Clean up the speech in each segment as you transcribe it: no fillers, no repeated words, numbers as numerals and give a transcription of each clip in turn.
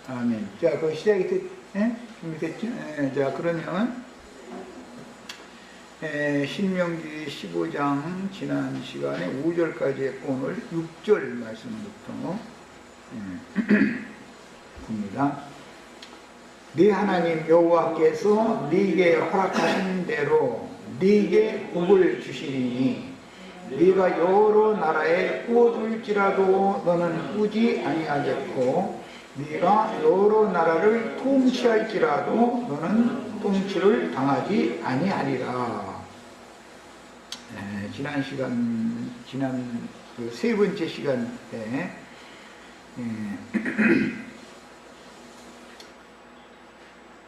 아멘. 자, 그 시작이 준비됐죠? 자, 그러면 신명기 15장 지난 시간에 5절까지 했고 오늘 6절 말씀부터 봅니다. 네 하나님 여호와께서 네게 허락하신 대로 네게 복을 주시리니 네가 여러 나라에 꾸어들지라도 너는 꾸지 아니하겠고 네가 여러 나라를 통치할지라도 너는 통치를 당하지 아니하리라. 지난 그 세 번째 시간 때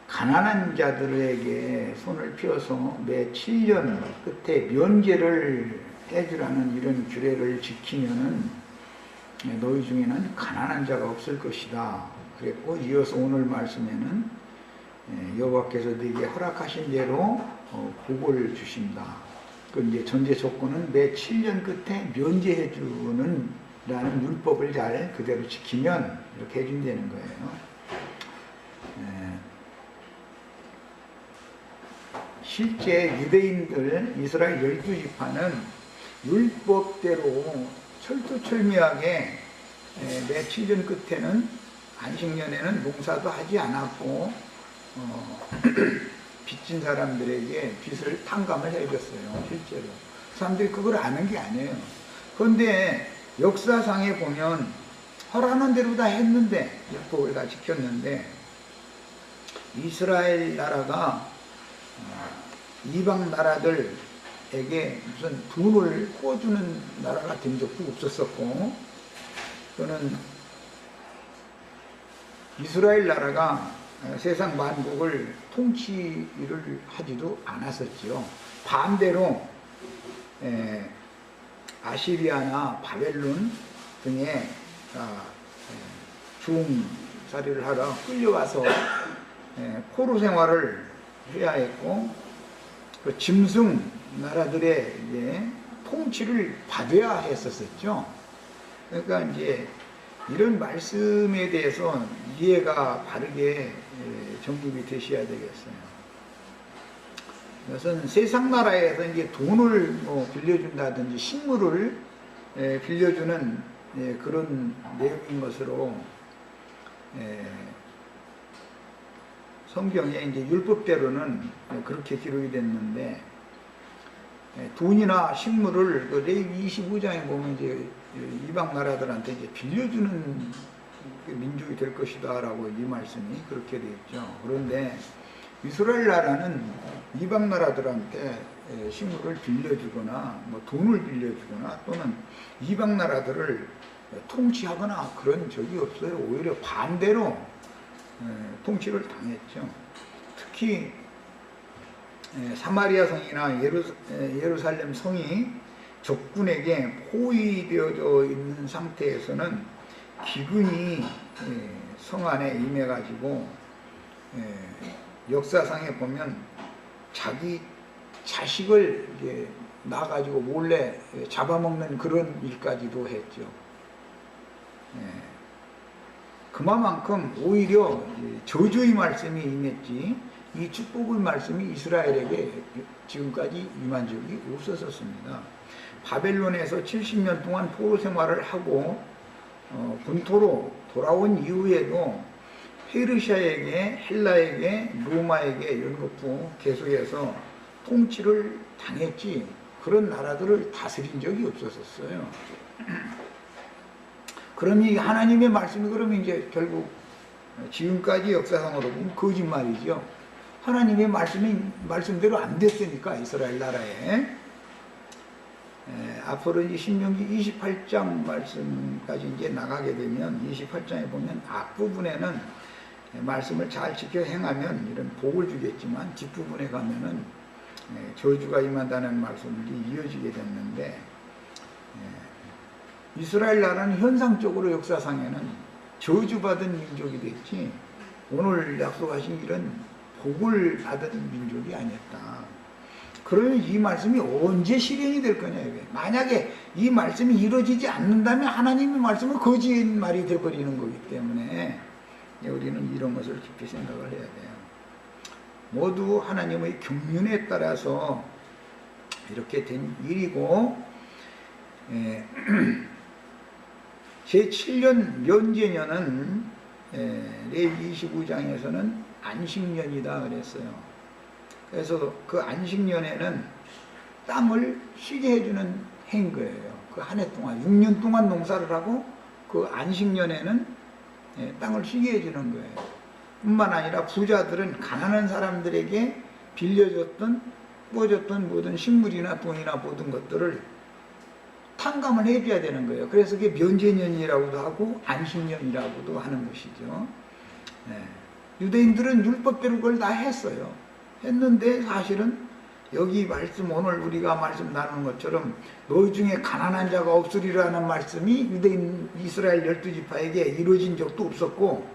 가난한 자들에게 손을 펴서 매 7년 끝에 면제를 해주라는 이런 규례를 지키면은 너희 중에는 가난한 자가 없을 것이다 그랬고, 이어서 오늘 말씀에는 여호와께서 네게 허락하신 대로 복을 주신다. 그 이제 전제 조건은 매 7년 끝에 면제해 주는 라는 율법을 잘 그대로 지키면 이렇게 해준다는 거예요. 실제 유대인들 이스라엘 12지파는 율법대로 철두철미하게 매 7년 끝에는 안식년에는 농사도 하지 않았고 빚진 사람들에게 빚을 탕감을 해줬어요. 실제로 사람들이 그걸 아는 게 아니에요. 그런데 역사상에 보면 허락하는 대로 다 했는데, 율법을 다 지켰는데, 이스라엘 나라가 이방 나라들에게 무슨 돈을 구워주는 나라가 된 적도 없었었고, 또는 이스라엘 나라가 세상 만국을 통치를 하지도 않았었지요. 반대로 아시리아나 바벨론 등의 중살이를 하러 끌려와서 포로 생활을 해야 했고, 그 짐승 나라들의 통치를 받아야 했었죠. 그러니까 이제 이런 말씀에 대해서 이해가 바르게 정립이 되셔야 되겠어요. 그것은 세상 나라에서 이제 돈을 빌려준다든지 식물을 빌려주는 그런 내용인 것으로 성경에 이제 율법대로는 그렇게 기록이 됐는데, 돈이나 식물을 그 레위기 25장에 보면 이제 이방 나라들한테 이제 빌려주는 민족이 될 것이다라고 이 말씀이 그렇게 되어 있죠. 그런데 이스라엘 나라는 이방 나라들한테 식물을 빌려주거나 뭐 돈을 빌려주거나 또는 이방 나라들을 통치하거나 그런 적이 없어요. 오히려 반대로 통치를 당했죠. 특히 사마리아 성이나 예루살렘 성이 적군에게 포위되어져 있는 상태에서는 기근이 성 안에 임해가지고 역사상에 보면 자기 자식을 놔가지고 몰래 잡아먹는 그런 일까지도 했죠. 그만큼 오히려 저주의 말씀이 임했지 이 축복의 말씀이 이스라엘에게 지금까지 임한 적이 없었습니다. 바벨론에서 70년 동안 포로 생활을 하고 본토로 돌아온 이후에도 페르시아에게, 헬라에게, 로마에게 연거푸 계속해서 통치를 당했지 그런 나라들을 다스린 적이 없었어요. 그러니 하나님의 말씀이 그러면 이제 결국 지금까지 역사상으로 보면 거짓말이죠. 하나님의 말씀대로 안 됐으니까 이스라엘 나라에. 앞으로 이제 신명기 28장 말씀까지 이제 나가게 되면 28장에 보면 앞부분에는 말씀을 잘 지켜 행하면 이런 복을 주겠지만 뒷부분에 가면은 저주가 임한다는 말씀이 이어지게 됐는데, 이스라엘 나라는 현상적으로 역사상에는 저주받은 민족이 됐지 오늘 약속하신 이런 복을 받은 민족이 아니었다. 그러면 이 말씀이 언제 실현이 될 거냐 이게. 만약에 이 말씀이 이루어지지 않는다면 하나님의 말씀은 거짓말이 되어버리는 거기 때문에 우리는 이런 것을 깊이 생각을 해야 돼요. 모두 하나님의 경륜에 따라서 이렇게 된 일이고, 제7년 면제년은 레위기 25장에서는 안식년이다 그랬어요. 그래서 그 안식년에는 땅을 쉬게 해주는 해인 거예요. 그 한 해 동안 6년 동안 농사를 하고 그 안식년에는 땅을 쉬게 해주는 거예요. 뿐만 아니라 부자들은 가난한 사람들에게 빌려줬던 뿌어줬던 모든 식물이나 돈이나 모든 것들을 탕감을 해줘야 되는 거예요. 그래서 그게 면제년이라고도 하고 안식년이라고도 하는 것이죠. 유대인들은 율법대로 그걸 다 했어요. 했는데 사실은 여기 말씀, 오늘 우리가 말씀 나누는 것처럼 너희 중에 가난한 자가 없으리라는 말씀이 유대인 이스라엘 12지파에게 이루어진 적도 없었고,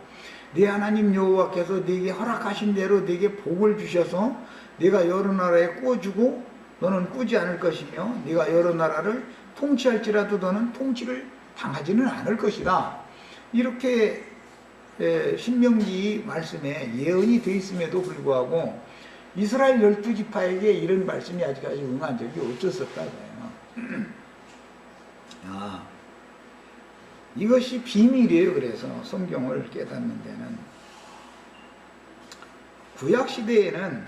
네 하나님 여호와께서 네게 허락하신 대로 네게 복을 주셔서 네가 여러 나라에 꾸어주고 너는 꾸지 않을 것이며 네가 여러 나라를 통치할지라도 너는 통치를 당하지는 않을 것이다. 이렇게 신명기 말씀에 예언이 되어 있음에도 불구하고 이스라엘 12지파에게 이런 말씀이 아직까지 응한 적이 없었다고요. 이것이 비밀이에요. 그래서 성경을 깨닫는 데는 구약시대에는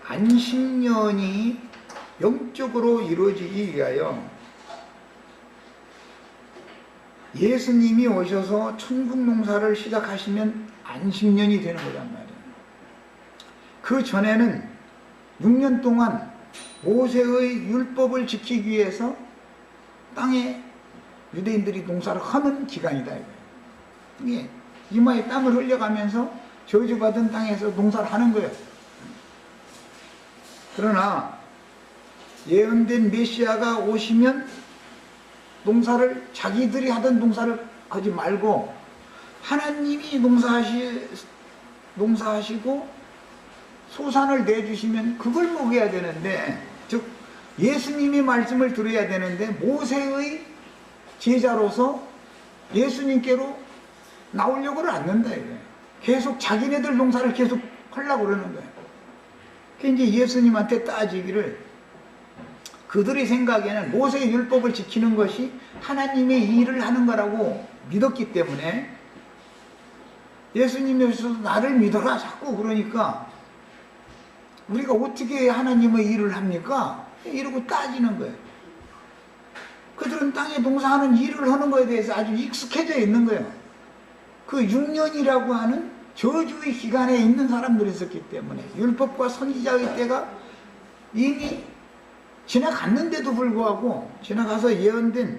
안식년이 영적으로 이루어지기 위하여 예수님이 오셔서 천국 농사를 시작하시면 안식년이 되는 거란 말이에요. 그 전에는 6년 동안 모세의 율법을 지키기 위해서 땅에 유대인들이 농사를 하는 기간이다 이거예요. 이게 이마에 땀을 흘려가면서 저주받은 땅에서 농사를 하는 거예요. 그러나 예언된 메시아가 오시면 농사를 자기들이 하던 농사를 하지 말고 하나님이 농사하시고 소산을 내주시면 그걸 먹어야 되는데, 즉 예수님이 말씀을 들어야 되는데 모세의 제자로서 예수님께로 나오려고는 않는다 이거예요. 계속 자기네들 농사를 계속 하려고 그러는 거예요. 그러니까 이제 예수님한테 따지기를, 그들의 생각에는 모세의 율법을 지키는 것이 하나님의 일을 하는 거라고 믿었기 때문에 예수님이 오셔서 나를 믿어라 자꾸 그러니까 우리가 어떻게 하나님의 일을 합니까? 이러고 따지는 거예요. 그들은 땅에 농사하는 일을 하는 거에 대해서 아주 익숙해져 있는 거예요. 그 6년이라고 하는 저주의 기간에 있는 사람들이 있었기 때문에 율법과 선지자의 때가 이미 지나갔는데도 불구하고 지나가서 예언된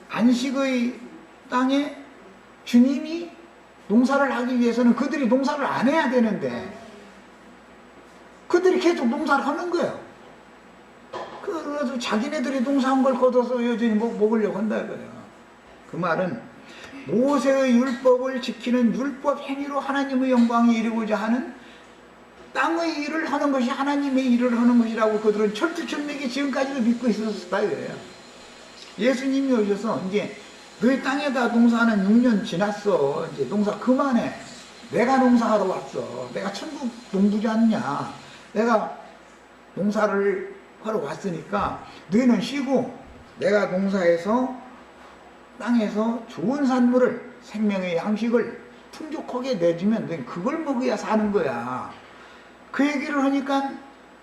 안식의 땅에 주님이 농사를 하기 위해서는 그들이 농사를 안 해야 되는데 그들이 계속 농사를 하는 거예요. 그래서 자기네들이 농사한 걸 걷어서 여전히 먹으려고 한다 이거예요. 그 말은 모세의 율법을 지키는 율법 행위로 하나님의 영광에 이르고자 하는 땅의 일을 하는 것이 하나님의 일을 하는 것이라고 그들은 철두철미하게 지금까지도 믿고 있었다 이거예요. 예수님이 오셔서 이제 너희 땅에다 농사하는 6년 지났어. 이제 농사 그만해. 내가 농사하러 왔어. 내가 천국 농부지 않냐. 내가 농사를 하러 왔으니까 너희는 쉬고 내가 농사해서 땅에서 좋은 산물을 생명의 양식을 풍족하게 내주면 너희는 그걸 먹어야 사는 거야. 그 얘기를 하니까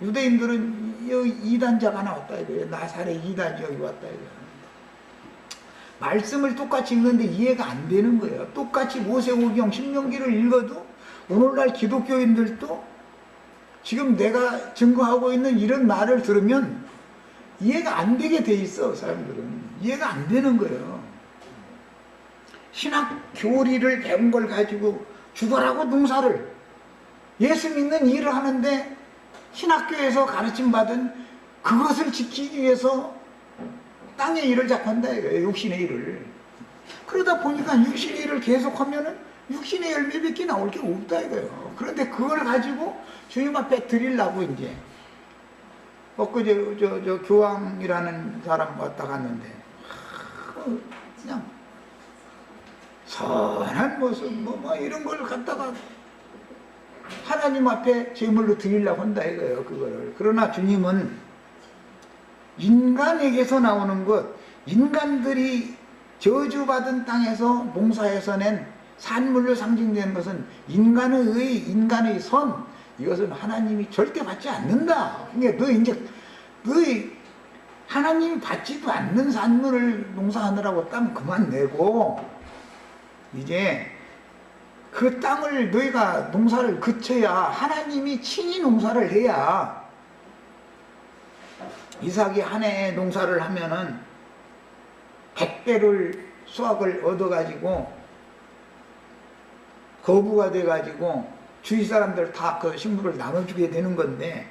유대인들은 여기 이단자가 나왔다 이거예요. 나사렛 이단이 여기 왔다 이거예요. 말씀을 똑같이 읽는데 이해가 안 되는 거예요. 똑같이 모세오경 신명기를 읽어도 오늘날 기독교인들도 지금 내가 증거하고 있는 이런 말을 들으면 이해가 안 되게 돼 있어. 사람들은 이해가 안 되는 거예요. 신학 교리를 배운 걸 가지고 죽어라고 농사를 예수 믿는 일을 하는데 신학교에서 가르침 받은 그것을 지키기 위해서 땅의 일을 자꾸 한다 이거예요. 육신의 일을. 그러다 보니까 육신의 일을 계속하면은 육신의 열매밖에 나올 게 없다 이거예요. 그런데 그걸 가지고 주님 앞에 드리려고 이제 엊그제 저 교황이라는 사람 왔다 갔는데 그냥 선한 모습 뭐 이런 걸 갖다가 하나님 앞에 제물로 드리려고 한다 이거예요. 그거를. 그러나 주님은 인간에게서 나오는 것, 인간들이 저주받은 땅에서 농사해서 낸 산물로 상징되는 것은 인간의 선, 이것은 하나님이 절대 받지 않는다. 그러니까 너희 하나님이 받지도 않는 산물을 농사하느라고 땅 그만 내고 이제 그 땅을 너희가 농사를 그쳐야 하나님이 친히 농사를 해야 이삭이 한 해에 농사를 하면은 100배를 수확을 얻어가지고 거부가 돼가지고 주위 사람들 다 그 식물을 나눠주게 되는 건데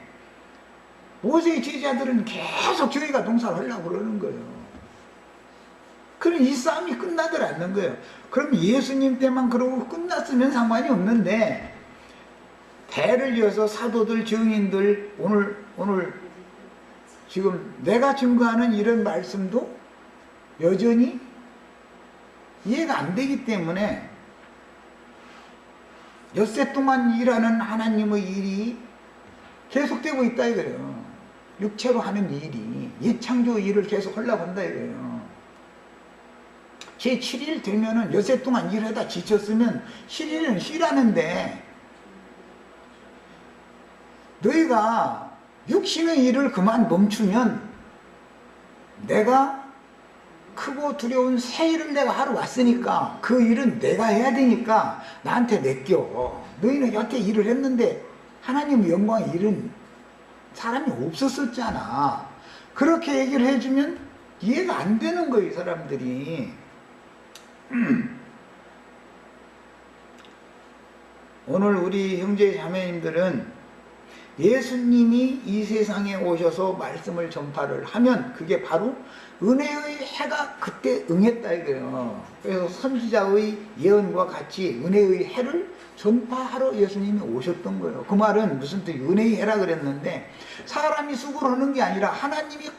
모세의 제자들은 계속 저희가 농사를 하려고 그러는 거예요. 그럼 이 싸움이 끝나들 않는 거예요. 그럼 예수님 때만 그러고 끝났으면 상관이 없는데 대를 이어서 사도들, 증인들 오늘 지금 내가 증거하는 이런 말씀도 여전히 이해가 안 되기 때문에 엿새 동안 일하는 하나님의 일이 계속되고 있다 이거예요. 육체로 하는 일이 예창조 일을 계속 하려고 한다 이거예요. 제 7일 되면은 엿새 동안 일하다 지쳤으면 7일은 쉬라는데 너희가 육신의 일을 그만 멈추면 내가 크고 두려운 새 일을 내가 하러 왔으니까 그 일은 내가 해야 되니까 나한테 맡겨. 너희는 여태 일을 했는데 하나님의 영광의 일은 사람이 없었었잖아. 그렇게 얘기를 해주면 이해가 안 되는 거예요, 사람들이. 오늘 우리 형제 자매님들은 예수님이 이 세상에 오셔서 말씀을 전파를 하면 그게 바로 은혜의 해가 그때 응했다 이거예요. 그래서 선지자의 예언과 같이 은혜의 해를 전파하러 예수님이 오셨던 거예요. 그 말은 무슨 뜻? 은혜의 해라 그랬는데 사람이 수고를 하는 게 아니라 하나님이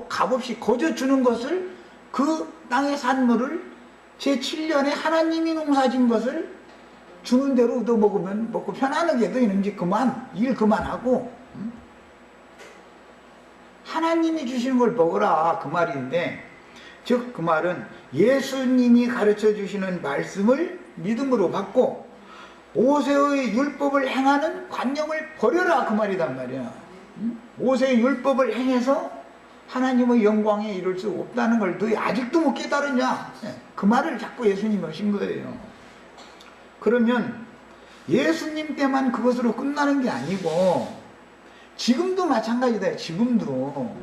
값없이 거저 주는 것을 그 땅의 산물을 제7년에 하나님이 농사진 것을 주는 대로 얻어먹으면 먹고 편안하게 너희는 이제 일 그만하고 하나님이 주시는 걸 먹으라 그 말인데 즉 그 말은 예수님이 가르쳐 주시는 말씀을 믿음으로 받고 모세의 율법을 행하는 관념을 버려라 그 말이단 말이야. 모세의 율법을 행해서 하나님의 영광에 이룰 수 없다는 걸 너희 아직도 못 깨달으냐 그 말을 자꾸 예수님이 하신 거예요. 그러면 예수님 때만 그것으로 끝나는 게 아니고 지금도 마찬가지다. 지금도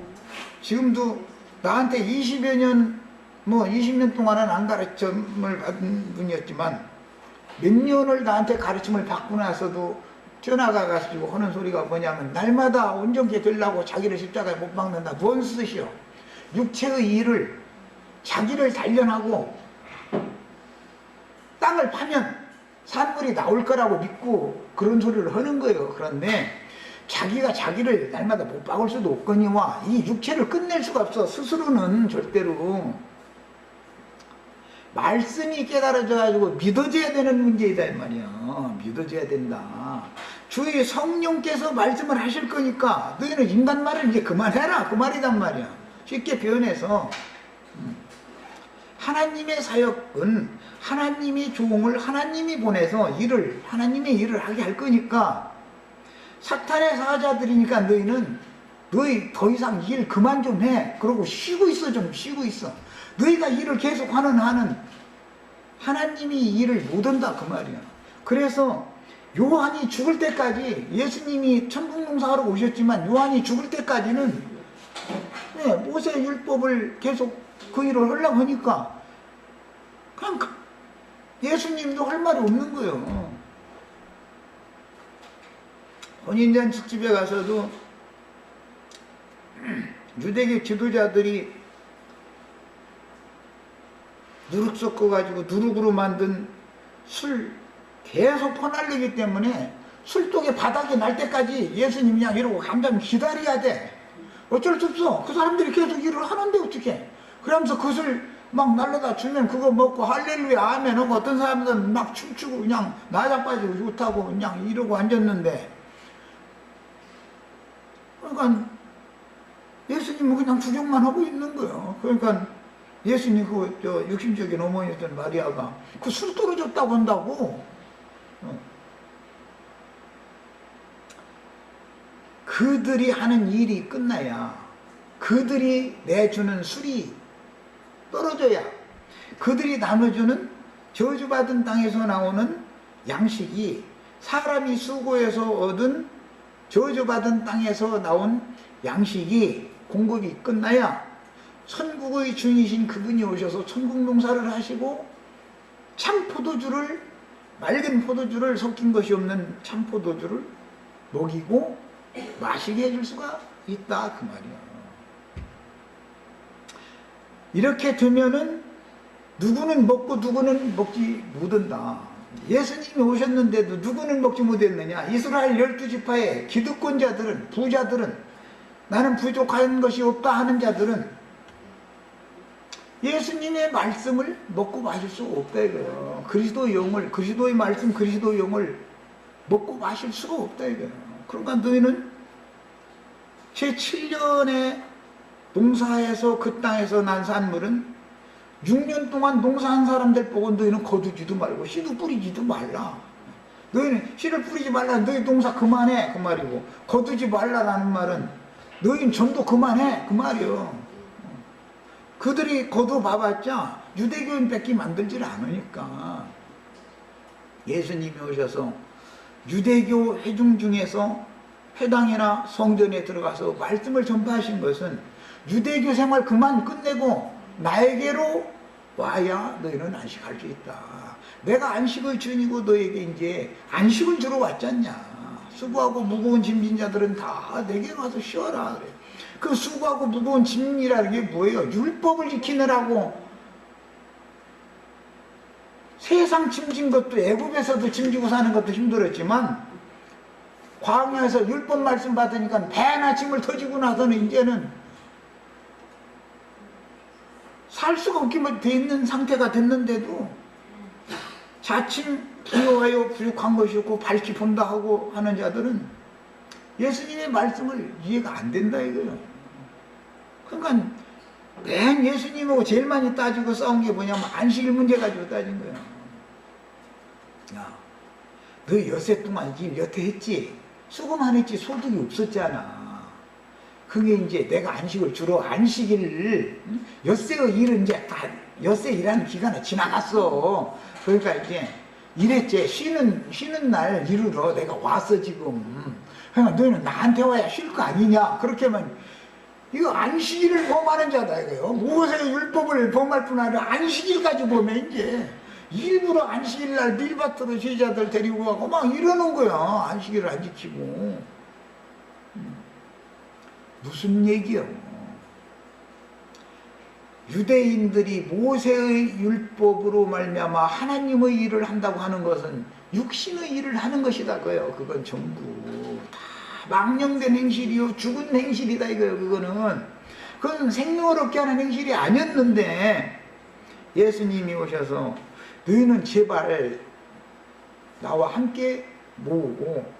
나한테 20여 년 20년 동안은 안 가르침을 받은 분이었지만 몇 년을 나한테 가르침을 받고 나서도 뛰어나가가지고 하는 소리가 뭐냐면 날마다 온전케 되려고 자기를 십자가에 못 박는다. 뭔 뜻이요? 육체의 일을 자기를 단련하고 땅을 파면 산물이 나올 거라고 믿고 그런 소리를 하는 거예요. 그런데 자기가 자기를 날마다 못 박을 수도 없거니와 이 육체를 끝낼 수가 없어. 스스로는 절대로 말씀이 깨달아져 가지고 믿어져야 되는 문제이다 이 말이야. 믿어져야 된다. 주의 성령께서 말씀을 하실 거니까 너희는 인간 말을 이제 그만해라 그 말이단 말이야. 쉽게 표현해서 하나님의 사역은 하나님이 종을 하나님이 보내서 하나님의 일을 하게 할 거니까 사탄의 사자들이니까 너희 더 이상 일 그만 좀 해. 그러고 쉬고 있어. 좀 쉬고 있어. 너희가 일을 계속 하는 한은 하나님이 일을 못 한다 그 말이야. 그래서 요한이 죽을 때까지 예수님이 천국농사하러 오셨지만 요한이 죽을 때까지는 모세 율법을 계속 그 일을 하려고 하니까 그냥 예수님도 할 말이 없는 거예요. 혼인잔치집에 가서도 유대교 지도자들이 누룩 섞어가지고 누룩으로 만든 술 계속 퍼날리기 때문에 술독에 바닥에 날 때까지 예수님 그냥 이러고 한참 기다려야 돼. 어쩔 수 없어. 그 사람들이 계속 일을 하는데 어떡해. 그러면서 그것을 막 날라다 주면 그거 먹고 할렐루야 아멘 하고 어떤 사람들은 막 춤추고 그냥 나자빠지고 좋다고 그냥 이러고 앉았는데, 그러니까 예수님은 그냥 구경만 하고 있는 거예요. 그러니까 예수님 저 육신적인 어머니였던 마리아가 그 술 떨어졌다고 한다고. 그들이 하는 일이 끝나야, 그들이 내주는 술이 떨어져야, 그들이 나눠주는 저주받은 땅에서 나오는 양식이, 사람이 수고해서 얻은 저주받은 땅에서 나온 양식이 공급이 끝나야 천국의 주인이신 그분이 오셔서 천국 농사를 하시고 참 포도주를, 맑은 포도주를 섞인 것이 없는 참 포도주를 먹이고 마시게 해줄 수가 있다 그 말이야. 이렇게 되면은 누구는 먹고 누구는 먹지 못한다. 예수님이 오셨는데도 누구는 먹지 못했느냐? 이스라엘 12지파의 기득권자들은, 부자들은, 나는 부족한 것이 없다 하는 자들은 예수님의 말씀을 먹고 마실 수가 없다 이거예요. 그리스도의 영을, 그리스도의 말씀, 그리스도의 영을 먹고 마실 수가 없다 이거예요. 그러니까 너희는 제 7년의 농사에서 그 땅에서 난 산물은 6년 동안 농사한 사람들 보고 너희는 거두지도 말고 씨도 뿌리지도 말라. 너희는 씨를 뿌리지 말라. 너희 농사 그만해 그 말이고, 거두지 말라라는 말은 너희는 전도 그만해 그 말이요. 그들이 거둬봐봤자 유대교인 뺏기 만들질 않으니까. 예수님이 오셔서 유대교 회중 중에서 회당이나 성전에 들어가서 말씀을 전파하신 것은 유대교 생활 그만 끝내고 나에게로 와야 너희는 안식할 수 있다. 내가 안식의 주인이고 너에게 이제 안식을 주러 왔잖냐. 수고하고 무거운 짐진 자들은 다 내게 와서 쉬어라 그래. 그 수고하고 무거운 짐이라는 게 뭐예요? 율법을 지키느라고 세상 짐진 것도, 애굽에서도 짐지고 사는 것도 힘들었지만 광야에서 율법 말씀 받으니까 배나 짐을 터지고 나서는 이제는 살 수가 없게 돼 있는 상태가 됐는데도 자칭 부여하여 부족한 것이 없고 밝히 본다 하고 하는 자들은 예수님의 말씀을 이해가 안 된다 이거예요. 그러니까 맨 예수님하고 제일 많이 따지고 싸운 게 뭐냐면 안식일 문제 가지고 따진 거예요. 야, 너 엿새 동안 일 여태 했지? 수고만 했지 소득이 없었잖아. 그게 이제 내가 안식을 주로 안식일, 엿새의 일은 이제 다 엿새 일하는 기간은 지나갔어. 그러니까 이제 이랬지. 쉬는 날 이루러 내가 왔어 지금. 그러니까 너희는 나한테 와야 쉴 거 아니냐. 그렇게 하면 이거 안식일을 범하는 자다 이거요. 모세의 율법을 범할 뿐 아니라 안식일까지 보면 이제 일부러 안식일 날 밀밭으로 제자들 데리고 가고 막 이러는 거야. 안식일을 안 지키고. 무슨 얘기요? 유대인들이 모세의 율법으로 말미암아 하나님의 일을 한다고 하는 것은 육신의 일을 하는 것이다 그요. 그건 전부 다 망령된 행실이요, 죽은 행실이다 이거요. 그건 생명을 얻게 하는 행실이 아니었는데 예수님이 오셔서 너희는 제발 나와 함께 모으고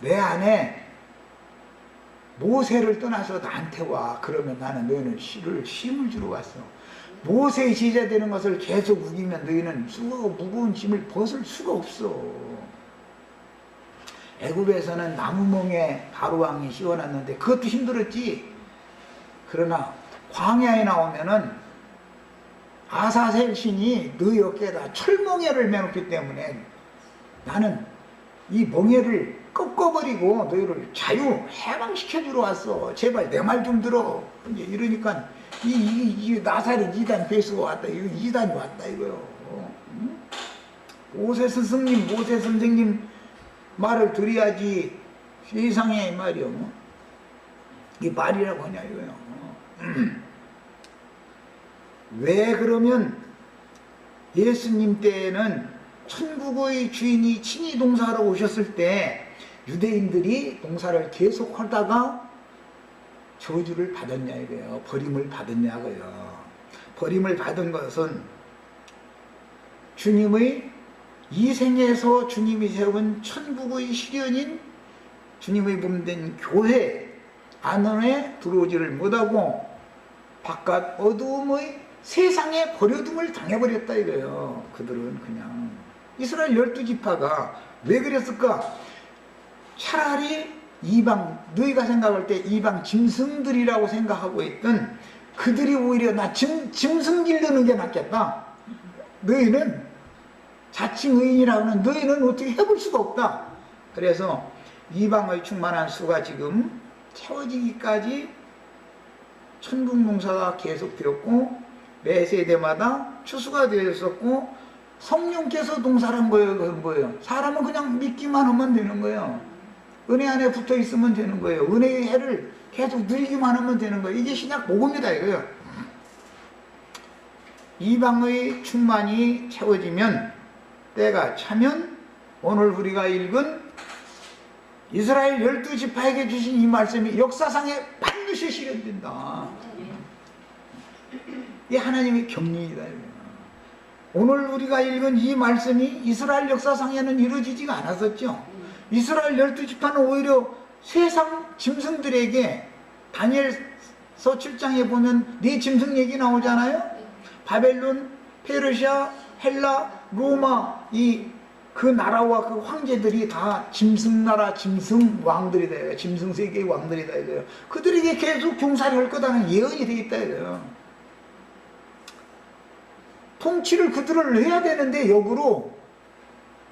내 안에 모세를 떠나서 나한테 와. 그러면 나는 너희는 쉼을 주러 왔어. 모세의 제자 되는 것을 계속 우기면 너희는 수고하고 무거운 짐을 벗을 수가 없어. 애굽에서는 나무멍에 바로왕이 씌워놨는데 그것도 힘들었지. 그러나 광야에 나오면은 아사셀 신이 너희 어깨에다 철멍에를 매놓기 때문에 나는 이 멍에를 꺾어버리고 너희를 해방시켜주러 왔어. 제발 내 말 좀 들어. 이제 이러니까 이 나사렛 이단 괴수가 왔다. 이거 이단이 왔다 이거요. 응? 모세 스승님, 모세 선생님 말을 들어야지 세상에 말이요. 이 말이라고 하냐 이거요. 왜 그러면 예수님 때에는 천국의 주인이 친히 농사하러 오셨을 때 유대인들이 농사를 계속 하다가 저주를 받았냐 이거예요. 버림을 받았냐고요. 버림을 받은 것은 주님의 이 생에서 주님이 세운 천국의 실현인 주님의 몸된 교회 안에 들어오지를 못하고 바깥 어두움의 세상에 버려둠을 당해버렸다 이거예요. 그들은 그냥 이스라엘 12지파가 왜 그랬을까? 차라리 이방, 너희가 생각할 때 이방 짐승들이라고 생각하고 있던 그들이 오히려 나 짐승 기르는 게 낫겠다. 너희는 자칭 의인이라고 하는 너희는 어떻게 해볼 수가 없다. 그래서 이방의 충만한 수가 지금 채워지기까지 천국농사가 계속되었고 매 세대마다 추수가 되었었고 성령께서 동사한 거예요. 그건 뭐예요? 사람은 그냥 믿기만 하면 되는 거예요. 은혜 안에 붙어 있으면 되는 거예요. 은혜의 해를 계속 누리기만 하면 되는 거예요. 이게 신약 복음이다 이거예요. 이방의 충만이 채워지면 때가 차면 오늘 우리가 읽은 이스라엘 12지파에게 주신 이 말씀이 역사상에 반드시 실현된다. 이 하나님의 경륜이다. 오늘 우리가 읽은 이 말씀이 이스라엘 역사상에는 이루어지지가 않았었죠. 이스라엘 12지파는 오히려 세상 짐승들에게 다니엘서 7장에 보면 네 짐승 얘기 나오잖아요. 바벨론, 페르시아, 헬라, 로마 그 나라와 그 황제들이 다 짐승나라 짐승 왕들이다. 짐승 세계의 왕들이다 이거예요. 그들에게 계속 종살이 할 거다는 예언이 되어 있다 이거예요. 통치를 그들을 해야 되는데 역으로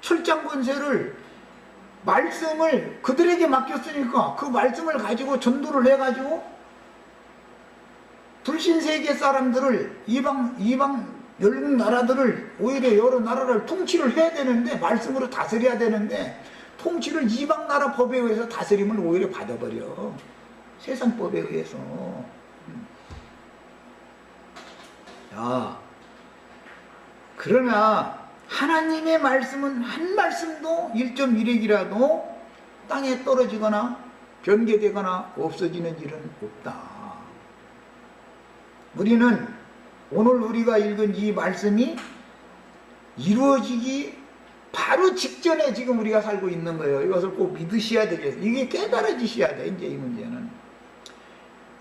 철장 권세를 말씀을 그들에게 맡겼으니까 그 말씀을 가지고 전도를 해가지고 불신세계 사람들을 이방 열국 나라들을 오히려 여러 나라를 통치를 해야 되는데 말씀으로 다스려야 되는데 통치를 이방 나라 법에 의해서 다스림을 오히려 받아버려. 세상 법에 의해서. 야, 그러나 하나님의 말씀은 한 말씀도 1.1핵이라도 땅에 떨어지거나 변개되거나 없어지는 일은 없다. 우리는 오늘 우리가 읽은 이 말씀이 이루어지기 바로 직전에 지금 우리가 살고 있는 거예요. 이것을 꼭 믿으셔야 되겠어요. 이게 깨달아지셔야 돼. 이제 이 문제는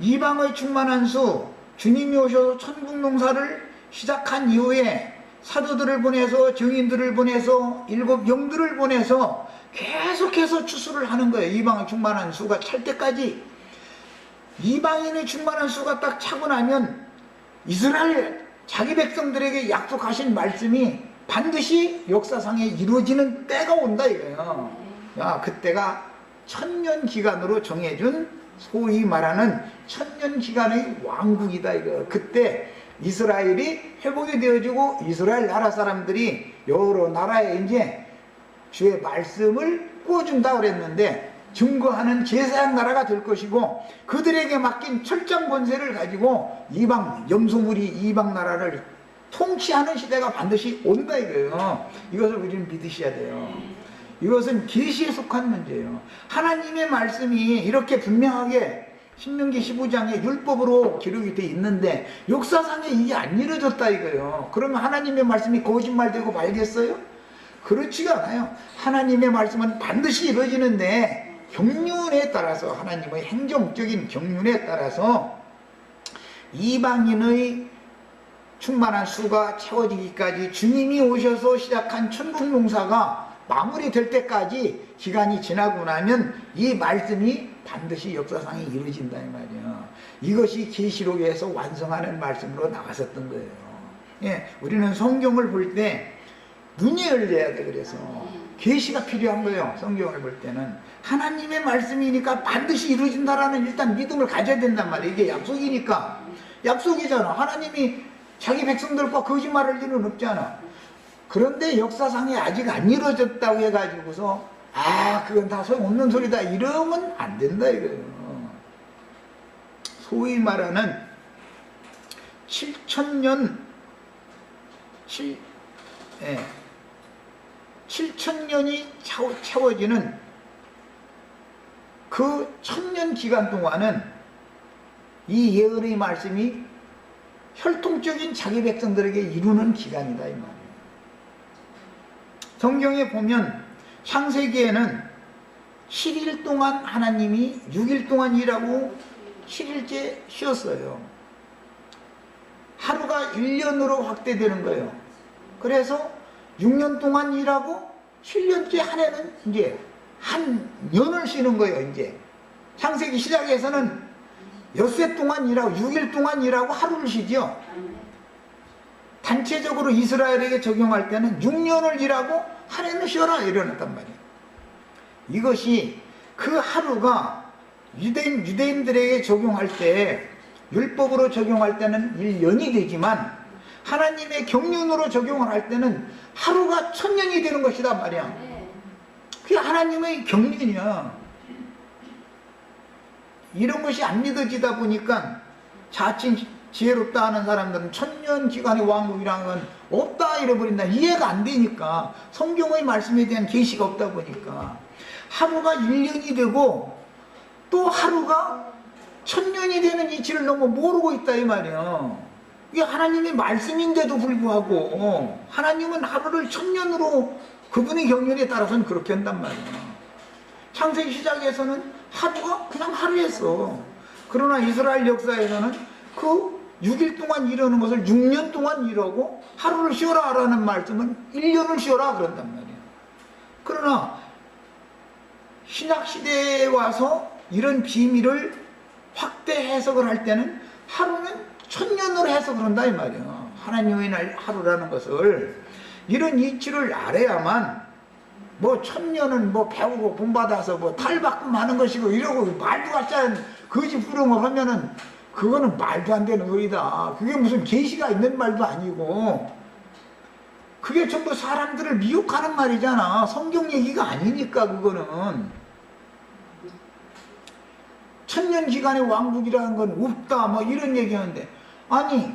이방의 충만한 수, 주님이 오셔서 천국 농사를 시작한 이후에 사도들을 보내서 증인들을 보내서 일곱 영들을 보내서 계속해서 추수를 하는 거예요. 이방의 충만한 수가 찰 때까지. 이방인의 충만한 수가 딱 차고 나면 이스라엘 자기 백성들에게 약속하신 말씀이 반드시 역사상에 이루어지는 때가 온다 이거예요. 야, 그때가 천년 기간으로 정해준 소위 말하는 천년 기간의 왕국이다 이거. 그때 이스라엘이 회복이 되어지고 이스라엘 나라 사람들이 여러 나라에 이제 주의 말씀을 구워준다 그랬는데 증거하는 제사장 나라가 될 것이고 그들에게 맡긴 철장 권세를 가지고 이방 염소물이 이방 나라를 통치하는 시대가 반드시 온다 이거예요. 이것을 우리는 믿으셔야 돼요. 이것은 계시에 속한 문제예요. 하나님의 말씀이 이렇게 분명하게 신명기 15장에 율법으로 기록이 되어 있는데 역사상에 이게 안 이루어졌다 이거예요. 그러면 하나님의 말씀이 거짓말되고 말겠어요? 그렇지가 않아요. 하나님의 말씀은 반드시 이루어지는데 경륜에 따라서 하나님의 행정적인 경륜에 따라서 이방인의 충만한 수가 채워지기까지 주님이 오셔서 시작한 천국 농사가 마무리될 때까지 기간이 지나고 나면 이 말씀이 반드시 역사상에 이루어진다 이 말이에요. 이것이 계시록에서 완성하는 말씀으로 나왔었던 거예요. 예, 우리는 성경을 볼 때 눈이 열려야 돼. 그래서 계시가 필요한 거예요. 성경을 볼 때는 하나님의 말씀이니까 반드시 이루어진다라는 일단 믿음을 가져야 된단 말이에요. 이게 약속이니까. 약속이잖아. 하나님이 자기 백성들과 거짓말할 일은 없잖아. 그런데 역사상에 아직 안 이루어졌다고 해가지고서 그건 다 소용없는 소리다 이러면 안 된다 이거예요. 소위 말하는 7천년이 채워지는 그 1000년 기간 동안은 이 예언의 말씀이 혈통적인 자기 백성들에게 이루는 기간이다 이 말이에요. 성경에 보면 창세기에는 7일 동안 하나님이 6일 동안 일하고 7일째 쉬었어요. 하루가 1년으로 확대되는 거예요. 그래서 6년 동안 일하고 7년째 한 해는 이제 한 년을 쉬는 거예요. 이제 창세기 시작에서는 엿새 동안 일하고 6일 동안 일하고 하루를 쉬죠. 단체적으로 이스라엘에게 적용할 때는 6년을 일하고 한 해는 쉬어라 이러는단 말이에요. 이것이 그 하루가 유대인들에게 적용할 때, 율법으로 적용할 때는 1년이 되지만 하나님의 경륜으로 적용을 할 때는 하루가 1000년이 되는 것이다 말이야. 그게 하나님의 경륜이야. 이런 것이 안 믿어지다 보니까 자칭 지혜롭다 하는 사람들은 1000년 기간의 왕국이라는 건 없다 이래버린다. 이해가 안 되니까, 성경의 말씀에 대한 계시가 없다 보니까 하루가 1년이 되고 또 하루가 1000년이 되는 이치를 너무 모르고 있다 이 말이야. 이게 하나님의 말씀인데도 불구하고 하나님은 하루를 1000년으로 그분의 경륜에 따라서는 그렇게 한단 말이야. 창세기 시작에서는 하루가 그냥 하루였어. 그러나 이스라엘 역사에서는 그 6일 동안 일하는 것을 6년 동안 일하고 하루를 쉬어라 라는 말씀은 1년을 쉬어라 그런단 말이야. 그러나 신약시대에 와서 이런 비밀을 확대 해석을 할 때는 하루는 1000년으로 해석을 한다 이 말이야. 하나님의 날 하루라는 것을, 이런 이치를 알아야만 뭐 1000년은 뭐 배우고 본받아서 뭐 탈바꿈 하는 것이고 이러고 말도 같지 않은 거짓 부름을 하면은 그거는 말도 안 되는 거이다. 그게 무슨 계시가 있는 말도 아니고 그게 전부 사람들을 미혹하는 말이잖아. 성경 얘기가 아니니까. 그거는 1000년 기간의 왕국이라는 건 없다 뭐 이런 얘기하는데, 아니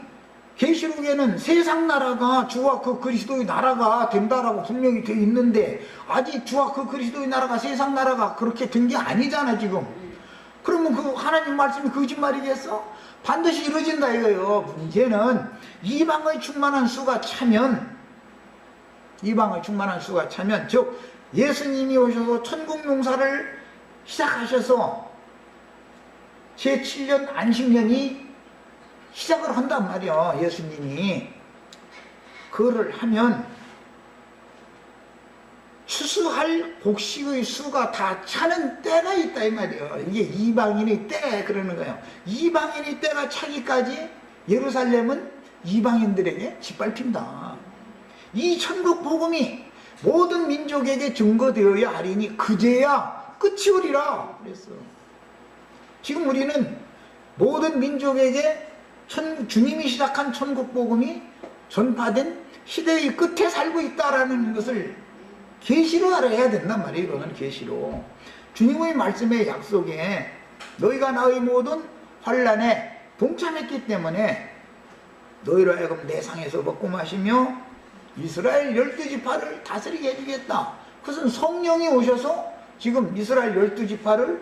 계시록에는 세상 나라가 주와 그 그리스도의 나라가 된다라고 분명히 되어 있는데 아직 주와 그 그리스도의 나라가 세상 나라가 그렇게 된 게 아니잖아 지금. 그러면 그 하나님 말씀이 거짓말이겠어? 반드시 이루어진다 이거예요. 문제는 이방의 충만한 수가 차면, 이방의 충만한 수가 차면, 즉 예수님이 오셔서 천국 용사를 시작하셔서 제7년 안식년이 시작을 한단 말이야. 예수님이 그거를 하면 추수할 곡식의 수가 다 차는 때가 있다 이 말이야. 이게 이방인의 때 그러는 거예요. 이방인의 때가 차기까지 예루살렘은 이방인들에게 짓밟힌다. 이 천국 복음이 모든 민족에게 증거되어야 하리니 그제야 끝이 오리라 그랬어. 지금 우리는 모든 민족에게 주님이 시작한 천국 복음이 전파된 시대의 끝에 살고 있다라는 것을 계시로 알아야 된단 말이에요. 이거는 계시로. 주님의 말씀의 약속에 너희가 나의 모든 환난에 동참했기 때문에 너희로 하여금 내 상에서 먹고 마시며 이스라엘 12지파를 다스리게 해주겠다. 그것은 성령이 오셔서 지금 이스라엘 12지파를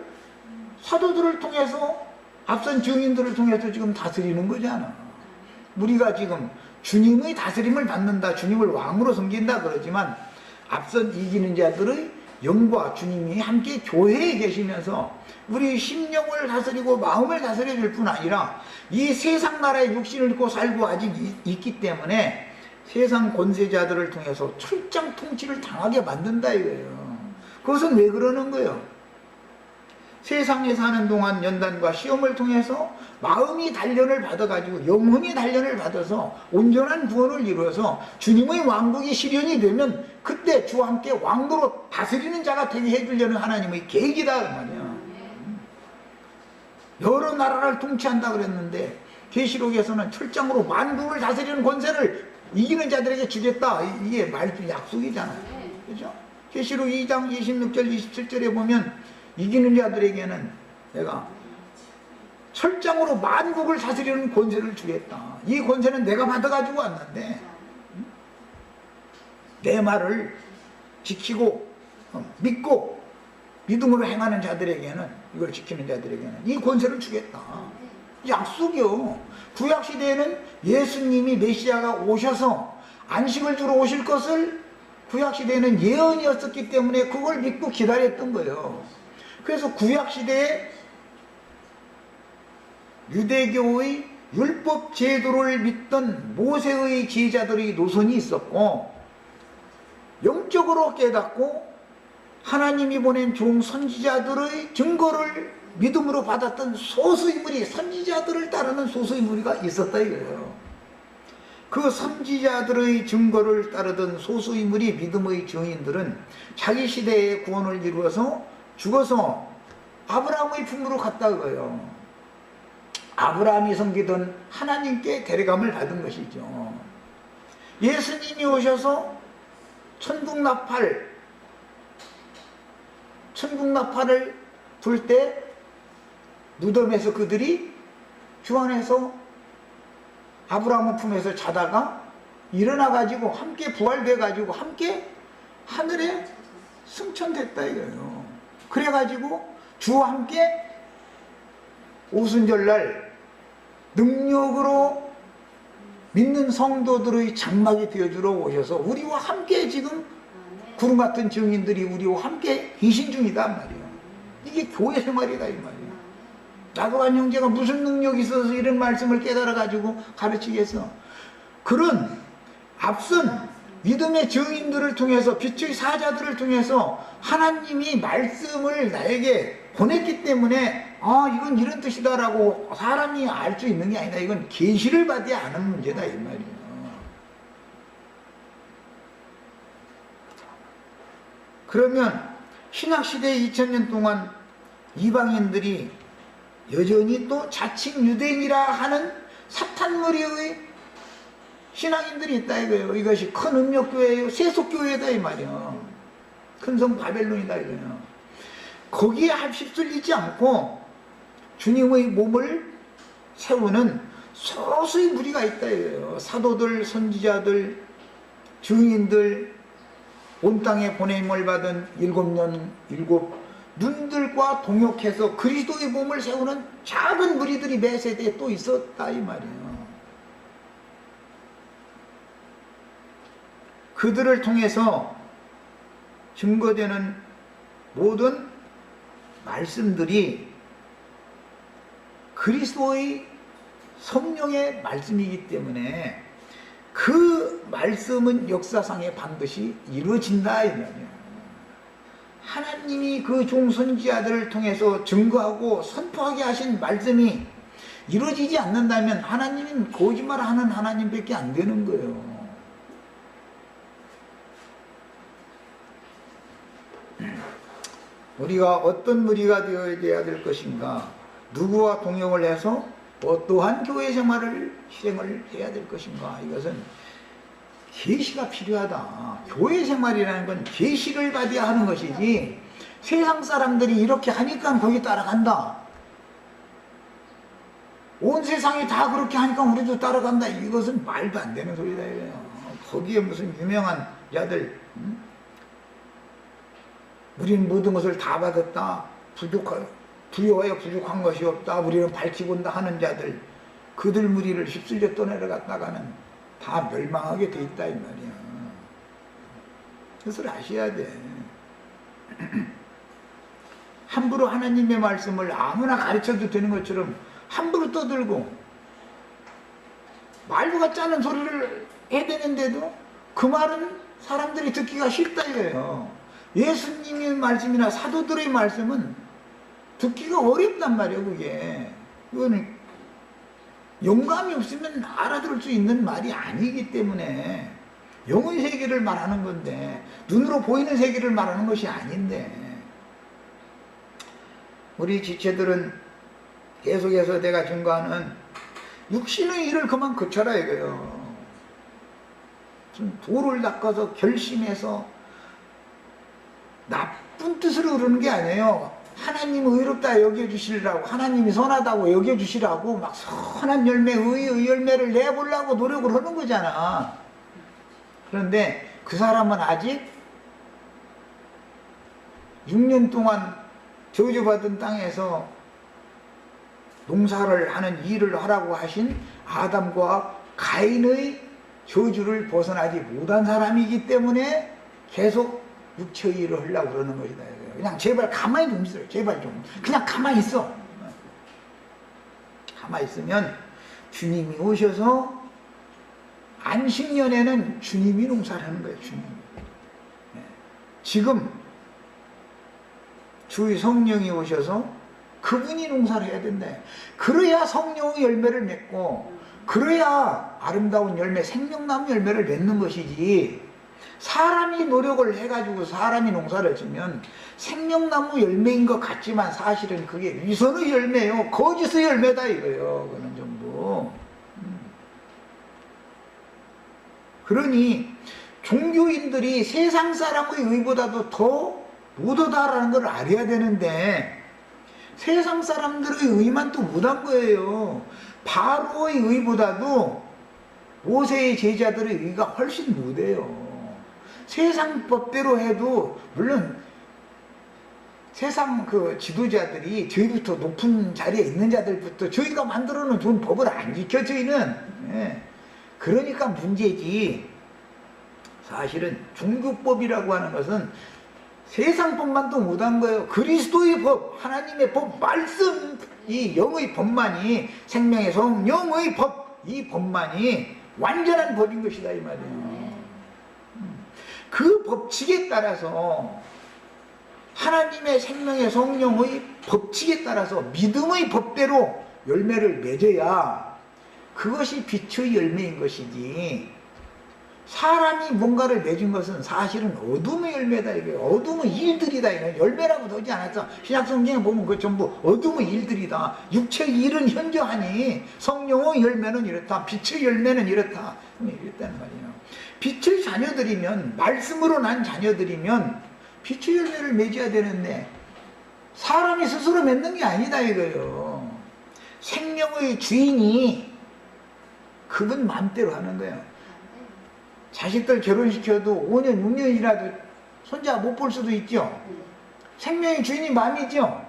사도들을 통해서, 앞선 증인들을 통해서 지금 다스리는 거잖아. 우리가 지금 주님의 다스림을 받는다, 주님을 왕으로 섬긴다 그러지만 앞선 이기는 자들의 영과 주님이 함께 교회에 계시면서 우리 심령을 다스리고 마음을 다스려 줄 뿐 아니라 이 세상 나라의 육신을 입고 살고 아직 있기 때문에 세상 권세자들을 통해서 철장 통치를 당하게 만든다 이거예요. 그것은 왜 그러는 거예요? 세상에 사는 동안 연단과 시험을 통해서 마음이 단련을 받아가지고 영혼이 단련을 받아서 온전한 구원을 이루어서 주님의 왕국이 실현이 되면 그때 주와 함께 왕으로 다스리는 자가 되게 해주려는 하나님의 계획이다 그 말이야. 여러 나라를 통치한다 그랬는데 계시록에서는 철장으로 만국을 다스리는 권세를 이기는 자들에게 주겠다. 이게 말씀 약속이잖아요. 그죠? 계시록 2장 26절 27절에 보면 이기는 자들에게는 내가 철장으로 만국을 다스리는 권세를 주겠다. 이 권세는 내가 받아가지고 왔는데 내 말을 지키고 믿고 믿음으로 행하는 자들에게는, 이걸 지키는 자들에게는 이 권세를 주겠다. 약속이요. 구약시대에는 예수님이 메시아가 오셔서 안식을 주러 오실 것을 구약시대에는 예언이었었기 때문에 그걸 믿고 기다렸던 거예요. 그래서 구약시대에 유대교의 율법 제도를 믿던 모세의 제자들의 노선이 있었고, 영적으로 깨닫고 하나님이 보낸 종 선지자들의 증거를 믿음으로 받았던 소수의 무리, 선지자들을 따르는 소수의 무리가 있었다 이거예요. 그 선지자들의 증거를 따르던 소수의 무리 믿음의 증인들은 자기 시대의 구원을 이루어서 죽어서 아브라함의 품으로 갔다 그거예요. 아브라함이 섬기던 하나님께 데려감을 받은 것이죠. 예수님이 오셔서 천국 나팔을 불 때 무덤에서 그들이 주 안에서 아브라함의 품에서 자다가 일어나가지고 함께 부활돼가지고 함께 하늘에 승천됐다 이거예요. 그래가지고 주와 함께 오순절날 능력으로 믿는 성도들의 장막이 되어주러 오셔서 우리와 함께 지금 구름 같은 증인들이 우리와 함께 계신 중이단 말이에요. 이게 교회 생활이다 이 말이에요. 나도한 형제가 무슨 능력이 있어서 이런 말씀을 깨달아가지고 가르치겠어. 그런 앞선 믿음의 증인들을 통해서, 빛의 사자들을 통해서 하나님이 말씀을 나에게 보냈기 때문에 이건 이런 뜻이다라고 사람이 알 수 있는 게 아니다. 이건 계시를 받아야 아는 문제다 이 말이에요. 그러면 신학시대 2000년 동안 이방인들이 여전히 또 자칭 유대인이라 하는 사탄머리의 신앙인들이 있다 이거예요. 이것이 큰 음력교회예요. 세속교회다 이 말이에요. 큰 성 바벨론이다 이거예요. 거기에 휩쓸리지 않고 주님의 몸을 세우는 소수의 무리가 있다 이거예요. 사도들, 선지자들, 증인들, 온 땅에 보냄을 받은 일곱 눈들과 동역해서 그리스도의 몸을 세우는 작은 무리들이 매 세대에 또 있었다 이 말이에요. 그들을 통해서 증거되는 모든 말씀들이 그리스도의 성령의 말씀이기 때문에 그 말씀은 역사상에 반드시 이루어진다 이 말이에요. 하나님이 그 종선지자들을 통해서 증거하고 선포하게 하신 말씀이 이루어지지 않는다면 하나님은 거짓말하는 하나님밖에 안 되는 거예요. 우리가 어떤 무리가 되어야 될 것인가, 누구와 동역을 해서 어떠한 교회 생활을 실행을 해야 될 것인가, 이것은 계시가 필요하다. 교회 생활이라는 건 계시를 받아야 하는 것이지 세상 사람들이 이렇게 하니까 거기 따라간다, 온 세상이 다 그렇게 하니까 우리도 따라간다, 이것은 말도 안 되는 소리다 이거예요. 거기에 무슨 유명한 자들, 우리는 모든 것을 다 받았다, 부여하여 부족한 것이 없다, 우리는 밝히본다 하는 자들, 그들 무리를 휩쓸려 떠내려갔다가는 다 멸망하게 돼 있다 이 말이야. 그것을 아셔야 돼. 함부로 하나님의 말씀을 아무나 가르쳐도 되는 것처럼 함부로 떠들고 말도 같지 않은 소리를 해야 되는데도 그 말은 사람들이 듣기가 싫다 이거예요. 예수님의 말씀이나 사도들의 말씀은 듣기가 어렵단 말이에요. 그게 이거는 영감이 없으면 알아들을 수 있는 말이 아니기 때문에 영의 세계를 말하는 건데, 눈으로 보이는 세계를 말하는 것이 아닌데, 우리 지체들은 계속해서 내가 증거하는 육신의 일을 그만 그쳐라 이거예요. 좀 도를 닦아서 결심해서 나쁜 뜻으로 그러는 게 아니에요. 하나님 의롭다 여겨주시라고, 하나님이 선하다고 여겨주시라고 막 선한 열매, 의의 열매를 내보려고 노력을 하는 거잖아. 그런데 그 사람은 아직 6년 동안 저주받은 땅에서 농사를 하는 일을 하라고 하신 아담과 가인의 저주를 벗어나지 못한 사람이기 때문에 계속 육체의 일을 하려고 그러는 것이다. 그냥 제발 가만히 좀 있어요. 제발 좀. 그냥 가만히 있어. 가만히 있으면 주님이 오셔서 안식년에는 주님이 농사를 하는 거예요. 주님이. 지금 주의 성령이 오셔서 그분이 농사를 해야 된다. 그래야 성령의 열매를 맺고 그래야 아름다운 열매, 생명나무 열매를 맺는 것이지, 사람이 노력을 해가지고 사람이 농사를 지면 생명나무 열매인 것 같지만 사실은 그게 위선의 열매요. 거짓의 열매다 이거예요. 그거는 전부. 그러니 종교인들이 세상 사람의 의보다도 더 못하다라는 걸 알아야 되는데 세상 사람들의 의만 또 못한 거예요. 바로의 의보다도 모세의 제자들의 의가 훨씬 못해요. 세상 법대로 해도 물론 세상 그 지도자들이 저희부터 높은 자리에 있는 자들부터 저희가 만들어 놓은 좋은 법을 안 지켜 저희는. 그러니까 문제지. 사실은 종교법이라고 하는 것은 세상 법만도 못한 거예요. 그리스도의 법, 하나님의 법, 말씀, 이 영의 법만이, 생명의 성령의 법, 이 법만이 완전한 법인 것이다 이 말이에요. 그 법칙에 따라서 하나님의 생명의 성령의 법칙에 따라서 믿음의 법대로 열매를 맺어야 그것이 빛의 열매인 것이지, 사람이 뭔가를 맺은 것은 사실은 어둠의 열매다 이거예요. 어둠의 일들이다 이거예요. 열매라고 하지 않았어. 신약성경에 보면 그 전부 어둠의 일들이다. 육체의 일은 현저하니 성령의 열매는 이렇다. 빛의 열매는 이렇다. 이랬다는 말이에요. 빛의 자녀들이면, 말씀으로 난 자녀들이면 빛의 열매를 맺어야 되는데 사람이 스스로 맺는 게 아니다 이거예요. 생명의 주인이 그분 마음대로 하는 거예요. 자식들 결혼시켜도 5년, 6년이라도 손자 못 볼 수도 있죠. 생명의 주인이 마음이죠.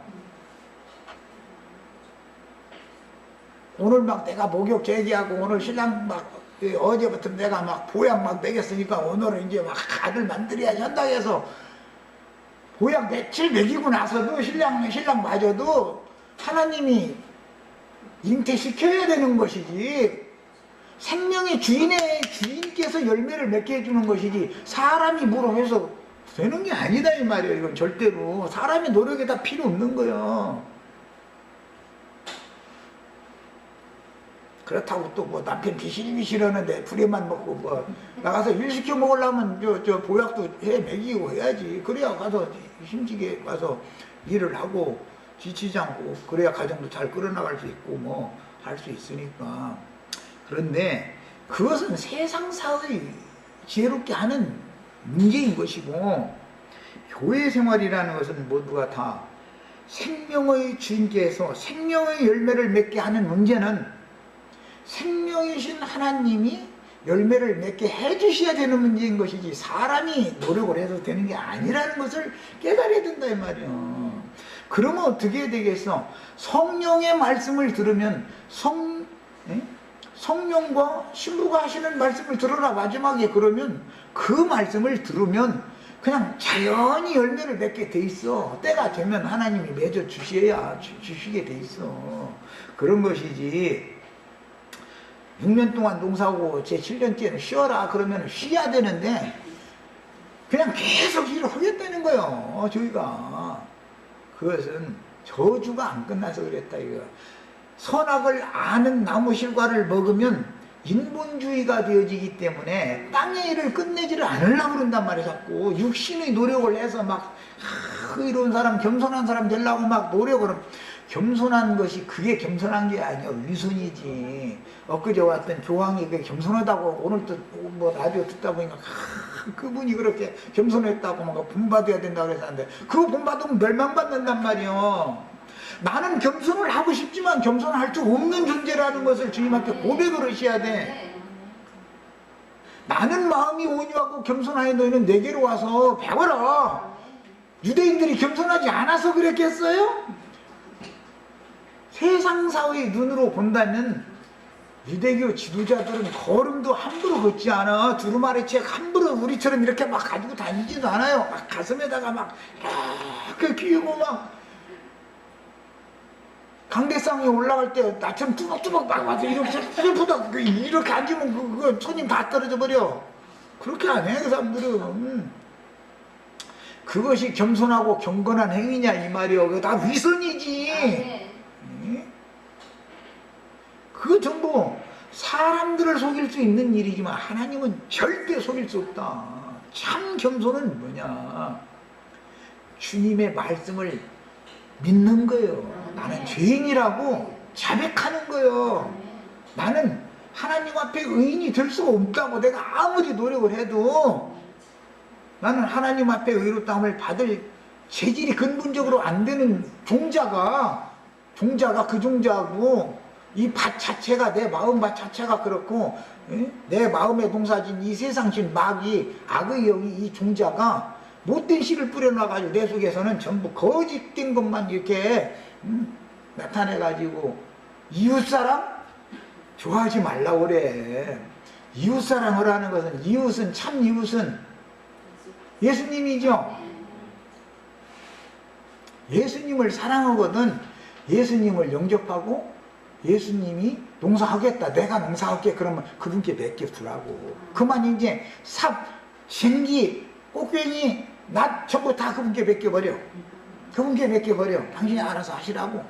오늘 막 내가 목욕 제기하고 오늘 신랑 막 어제부터 내가 막 보약 막 먹였으니까 오늘은 이제 막 아들 만들어야지 한다고 해서 보약 며칠 먹이고 나서도 신랑마저도 하나님이 잉태시켜야 되는 것이지, 생명의 주인께서 열매를 맺게 해주는 것이지 사람이 뭐라고 해서 되는 게 아니다 이 말이에요. 이건 절대로 사람의 노력에 다 필요 없는 거예요. 그렇다고 또 뭐 남편 비실비실하는데 불에만 먹고 뭐 나가서 일 시켜 먹으려면 저 보약도 해 먹이고 해야지. 그래야 가서 힘지게 가서 일을 하고 지치지 않고 그래야 가정도 잘 끌어나갈 수 있고 뭐 할 수 있으니까. 그런데 그것은 세상사의 지혜롭게 하는 문제인 것이고, 교회 생활이라는 것은 모두가 다 생명의 주인께서 생명의 열매를 맺게 하는 문제는 생명이신 하나님이 열매를 맺게 해주셔야 되는 문제인 것이지 사람이 노력을 해서 되는 게 아니라는 것을 깨달아야 된다 이 말이에요. 그러면 어떻게 되겠어? 성령의 말씀을 들으면 성령과 신부가 하시는 말씀을 들어라 마지막에. 그러면 그 말씀을 들으면 그냥 자연히 열매를 맺게 돼 있어. 때가 되면 하나님이 맺어 주시게 돼 있어. 그런 것이지 6년 동안 농사하고 제 7년째는 쉬어라 그러면 쉬어야 되는데 그냥 계속 일을 하겠다는 거예요. 저희가 그것은 저주가 안 끝나서 그랬다 이거. 선악을 아는 나무실과를 먹으면 인본주의가 되어지기 때문에 땅의 일을 끝내지를 않으려고 그런단 말이에요. 자꾸 육신의 노력을 해서 막 의로운 사람, 겸손한 사람 되려고 막 노력을. 겸손한 것이 그게 겸손한 게 아니야. 위선이지. 엊그제 왔던 교황이 그게 겸손하다고 오늘 또 뭐 라디오 듣다 보니까 그분이 그렇게 겸손했다고 막 본받아야 된다고 그랬는데 그거 본받으면 멸망받는단 말이에요. 나는 겸손을 하고 싶지만 겸손할 수 없는 존재라는 것을 주님한테 고백을 하셔야 돼. 나는 마음이 온유하고 겸손하니 너희는 내게로 와서 배워라. 유대인들이 겸손하지 않아서 그랬겠어요? 세상사의 눈으로 본다면 유대교 지도자들은 걸음도 함부로 걷지 않아. 두루마리 책 함부로 우리처럼 이렇게 막 가지고 다니지도 않아요. 막 가슴에다가 막 이렇게 끼고 막 강대상에 올라갈 때 나처럼 뚜벅뚜벅 막 와서 이렇게 슬프다 이렇게 앉으면 그거 손님 다 떨어져 버려. 그렇게 안 해 그 사람들은. 그것이 겸손하고 경건한 행위냐 이 말이요. 그거 다 위선이지. 그거 전부 사람들을 속일 수 있는 일이지만 하나님은 절대 속일 수 없다. 참 겸손은 뭐냐? 주님의 말씀을 믿는 거예요. 나는 죄인이라고 자백하는 거예요. 나는 하나님 앞에 의인이 될 수가 없다고. 내가 아무리 노력을 해도 나는 하나님 앞에 의롭다함을 받을 재질이 근본적으로 안 되는 종자가 그 종자고, 이 밭 자체가, 내 마음밭 자체가 그렇고, 내 마음의 동사진 이 세상신 마귀, 악의 영이, 이 종자가 못된 씨를 뿌려놔가지고 내 속에서는 전부 거짓된 것만 이렇게 나타내가지고, 이웃사람? 좋아하지 말라고 그래. 이웃사랑을 하는 것은, 이웃은, 참 이웃은 예수님이죠. 예수님을 사랑하거든. 예수님을 영접하고 예수님이 농사하겠다, 내가 농사할게, 그러면 그분께 맡겨두라고. 그만 이제 삽, 생기, 꽃괭이, 낫 전부 다 그분께 맡겨버려. 그분께 맡겨버려. 당신이 알아서 하시라고.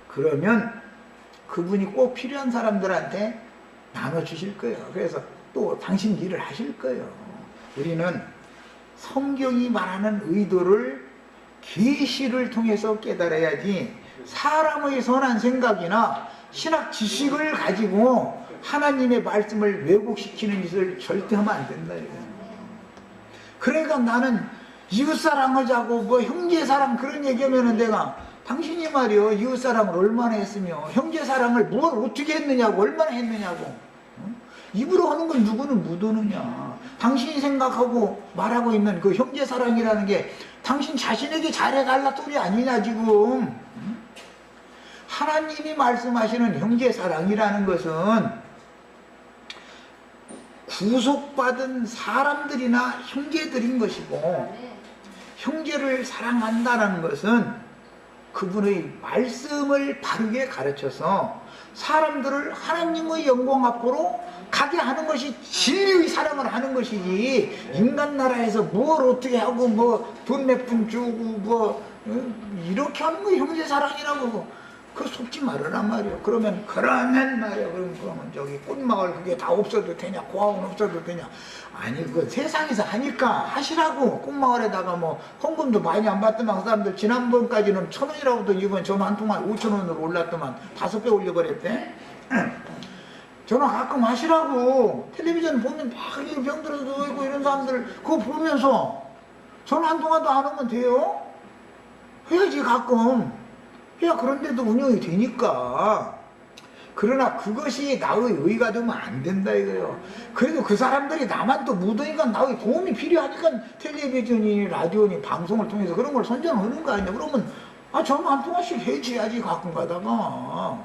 그러면 그분이 꼭 필요한 사람들한테 나눠주실 거예요. 그래서 또 당신 일을 하실 거예요. 우리는 성경이 말하는 의도를 계시를 통해서 깨달아야지, 사람의 선한 생각이나 신학 지식을 가지고 하나님의 말씀을 왜곡시키는 짓을 절대 하면 안 된다. 그러니까 나는 이웃사랑하자고 뭐 형제사랑 그런 얘기하면은 내가, 당신이 말이요 이웃사랑을 얼마나 했으며 형제사랑을 뭘 어떻게 했느냐고, 얼마나 했느냐고. 입으로 하는 건 누구는 못 오느냐. 당신이 생각하고 말하고 있는 그 형제사랑이라는 게 당신 자신에게 잘해달라 소리 아니냐 지금. 하나님이 말씀하시는 형제사랑이라는 것은 구속받은 사람들이나 형제들인 것이고, 형제를 사랑한다는 것은 그분의 말씀을 바르게 가르쳐서 사람들을 하나님의 영광 앞으로 가게 하는 것이 진리의 사랑을 하는 것이지, 인간 나라에서 뭘 어떻게 하고 뭐 돈 몇 푼 주고 뭐 이렇게 하는 거 형제사랑이라고. 그 속지 말으란 말이요. 그러면 말이요. 그러면 저기 꽃마을 그게 다 없어도 되냐? 고아원 없어도 되냐? 아니 그 세상에서 하니까 하시라고. 꽃마을에다가 뭐 헌금도 많이 안 받더만 그 사람들 지난번까지는 1,000원이라고도 이번 전화 한 통화에 5,000원으로 올랐더만 5배 올려버렸대. 전화 가끔 하시라고. 텔레비전 보면 막 병들어서 누워있고 이런 사람들 그거 보면서 전화 한 통화도 안 하면 돼요? 해야지 가끔. 야, 그런데도 운영이 되니까. 그러나 그것이 나의 의가 되면 안 된다 이거예요. 그래도 그 사람들이 나만 또 묻으니까 나의 도움이 필요하니까 텔레비전이 라디오니 방송을 통해서 그런 걸 선전하는 거 아니야. 그러면 전화 한 통화씩 해줘야지 가끔 가다가.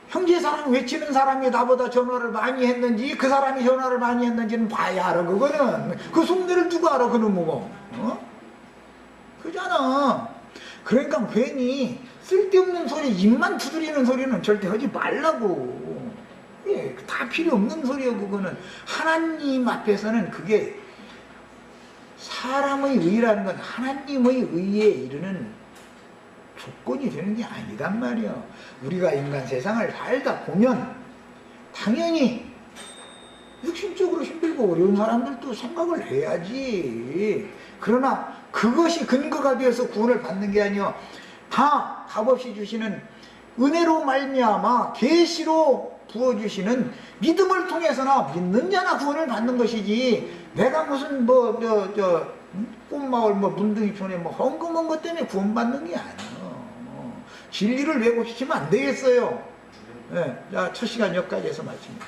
형제사랑 외치는 사람이 나보다 전화를 많이 했는지 그 사람이 전화를 많이 했는지는 봐야 알아. 그거는 그 속내를 누가 알아. 그놈 뭐고. 그잖아. 그러니까 괜히 쓸데없는 소리, 입만 두드리는 소리는 절대 하지 말라고. 예, 다 필요 없는 소리요. 그거는 하나님 앞에서는 그게 사람의 의라는 건 하나님의 의에 이르는 조건이 되는 게 아니단 말이야. 우리가 인간 세상을 살다 보면 당연히 육신적으로 힘들고 어려운 사람들도 생각을 해야지. 그러나 그것이 근거가 되어서 구원을 받는 게 아니요, 다 값없이 주시는 은혜로 말미암아 계시로 부어주시는 믿음을 통해서나 믿는 자나 구원을 받는 것이지, 내가 무슨 꽃마을 문둥이 편에 헌금한 것 때문에 구원받는 게 아니에요. 진리를 왜곡시키면 안 되겠어요. 네, 자, 첫 시간 여기까지 해서 마칩니다.